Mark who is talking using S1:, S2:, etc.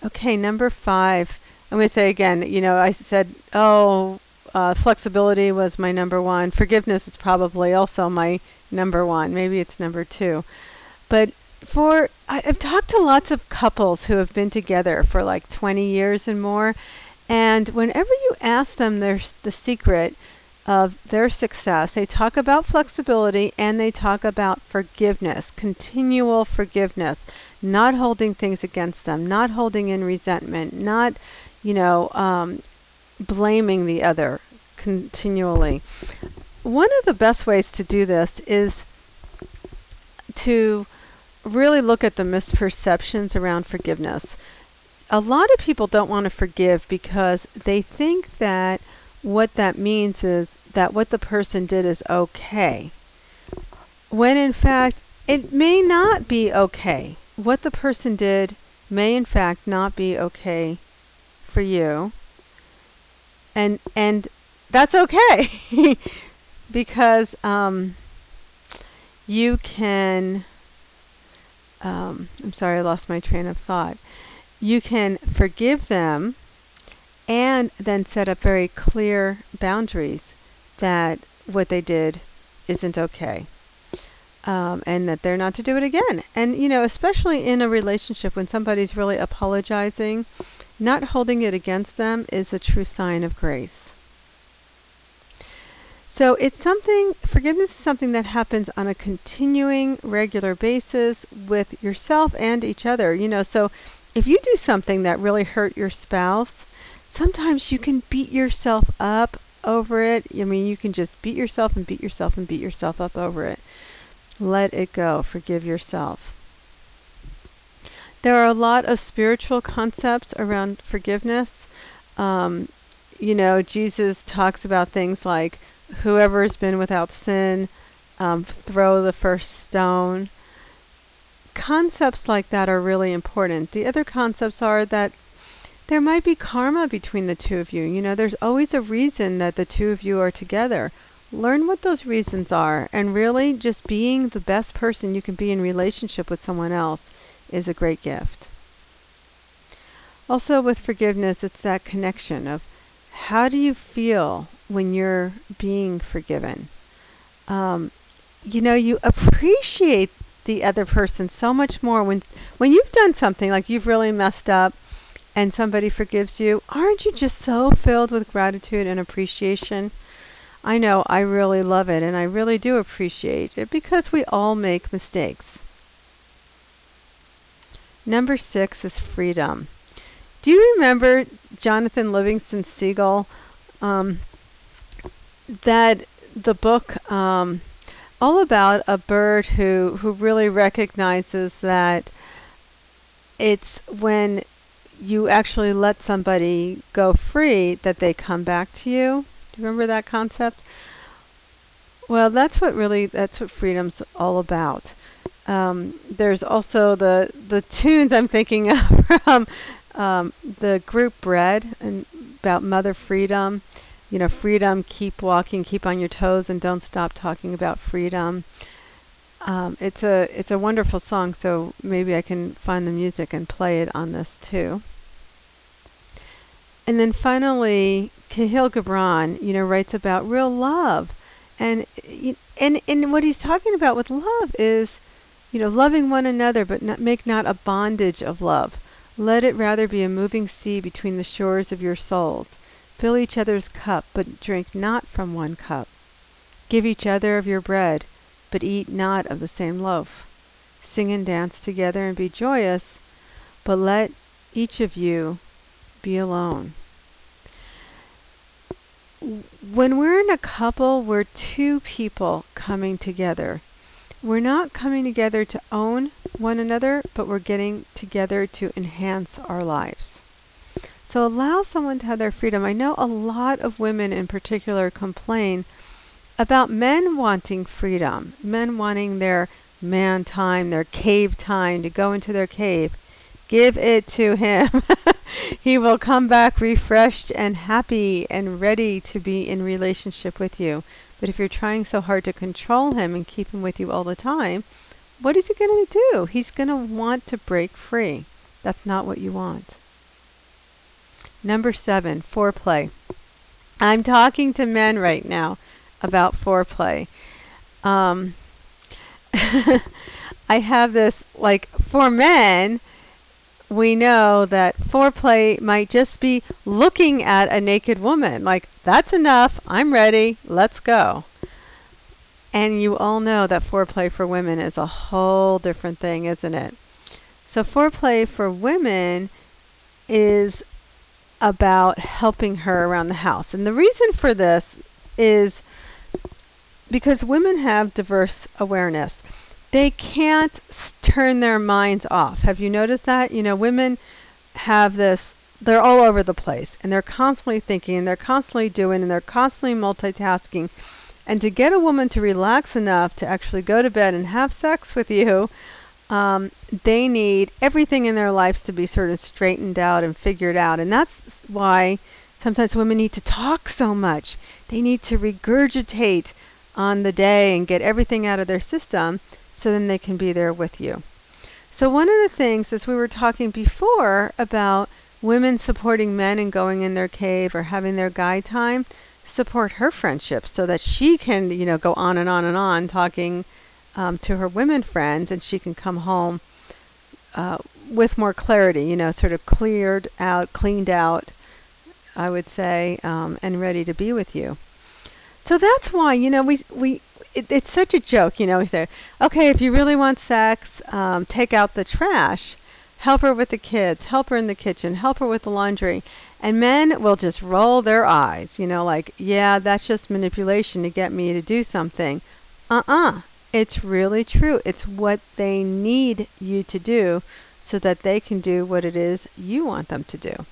S1: Okay, number 5. I'm going to say again, I said, flexibility was my number 1. Forgiveness is probably also my number 1. Maybe it's number 2. But I've talked to lots of couples who have been together for like 20 years and more, and whenever you ask them the secret of their success, they talk about flexibility and they talk about forgiveness, continual forgiveness, not holding things against them, not holding in resentment, not, blaming the other continually. One of the best ways to do this is to really look at the misperceptions around forgiveness. A lot of people don't want to forgive because they think that what that means is that what the person did is okay, when in fact it may not be okay. What the person did may in fact not be okay for you, and that's okay because you can I'm sorry, I lost my train of thought. You can forgive them and then set up very clear boundaries that what they did isn't okay, and that they're not to do it again. And, especially in a relationship when somebody's really apologizing, not holding it against them is a true sign of grace. So forgiveness is something that happens on a continuing, regular basis with yourself and each other. So if you do something that really hurt your spouse, sometimes you can beat yourself up over it. You can just beat yourself and beat yourself and beat yourself up over it. Let it go. Forgive yourself. There are a lot of spiritual concepts around forgiveness. Jesus talks about things like, whoever has been without sin, throw the first stone. Concepts like that are really important. The other concepts are that there might be karma between the two of you. There's always a reason that the two of you are together. Learn what those reasons are, and really just being the best person you can be in relationship with someone else is a great gift. Also with forgiveness, it's that connection of how do you feel when you're being forgiven? You appreciate the other person so much more when you've done something like you've really messed up and somebody forgives you. Aren't you just so filled with gratitude and appreciation? I know I really love it, and I really do appreciate it because we all make mistakes. Number 6 is freedom. Do you remember Jonathan Livingston Seagull? That the book all about a bird who really recognizes that it's when you actually let somebody go free that they come back to you. Do you remember that concept? Well, that's what freedom's all about. There's also the tunes I'm thinking of from the group Bread, and about Mother Freedom. Freedom, keep walking, keep on your toes, and don't stop talking about freedom. It's a wonderful song, so maybe I can find the music and play it on this too. And then finally, Kahlil Gibran, writes about real love, and what he's talking about with love is, loving one another, but make not a bondage of love. Let it rather be a moving sea between the shores of your souls. Fill each other's cup, but drink not from one cup. Give each other of your bread, but eat not of the same loaf. Sing and dance together and be joyous, but let each of you be alone. When we're in a couple, we're two people coming together. We're not coming together to own one another, but we're getting together to enhance our lives. So allow someone to have their freedom. I know a lot of women in particular complain about men wanting freedom, men wanting their man time, their cave time, to go into their cave. Give it to him. He will come back refreshed and happy and ready to be in relationship with you. But if you're trying so hard to control him and keep him with you all the time, what is he going to do? He's going to want to break free. That's not what you want. Number 7, foreplay. I'm talking to men right now about foreplay. I have this, like, for men, we know that foreplay might just be looking at a naked woman. Like, that's enough. I'm ready. Let's go. And you all know that foreplay for women is a whole different thing, isn't it? So foreplay for women is about helping her around the house. And the reason for this is because women have diverse awareness. They can't turn their minds off. Have you noticed that? You know, women have this, they're all over the place, and they're constantly thinking, and they're constantly doing, and they're constantly multitasking. And to get a woman to relax enough to actually go to bed and have sex with you, they need everything in their lives to be sort of straightened out and figured out. And that's why sometimes women need to talk so much. They need to regurgitate on the day and get everything out of their system so then they can be there with you. So one of the things, as we were talking before about women supporting men and going in their cave or having their guy time, support her friendships so that she can, you know, go on and on and on talking to her women friends, and she can come home with more clarity, you know, sort of cleared out, cleaned out, I would say, and ready to be with you. So that's why, you know, it's such a joke, you know. We say, okay, if you really want sex, take out the trash, help her with the kids, help her in the kitchen, help her with the laundry. And men will just roll their eyes, you know, like, yeah, that's just manipulation to get me to do something. It's really true. It's what they need you to do so that they can do what it is you want them to do.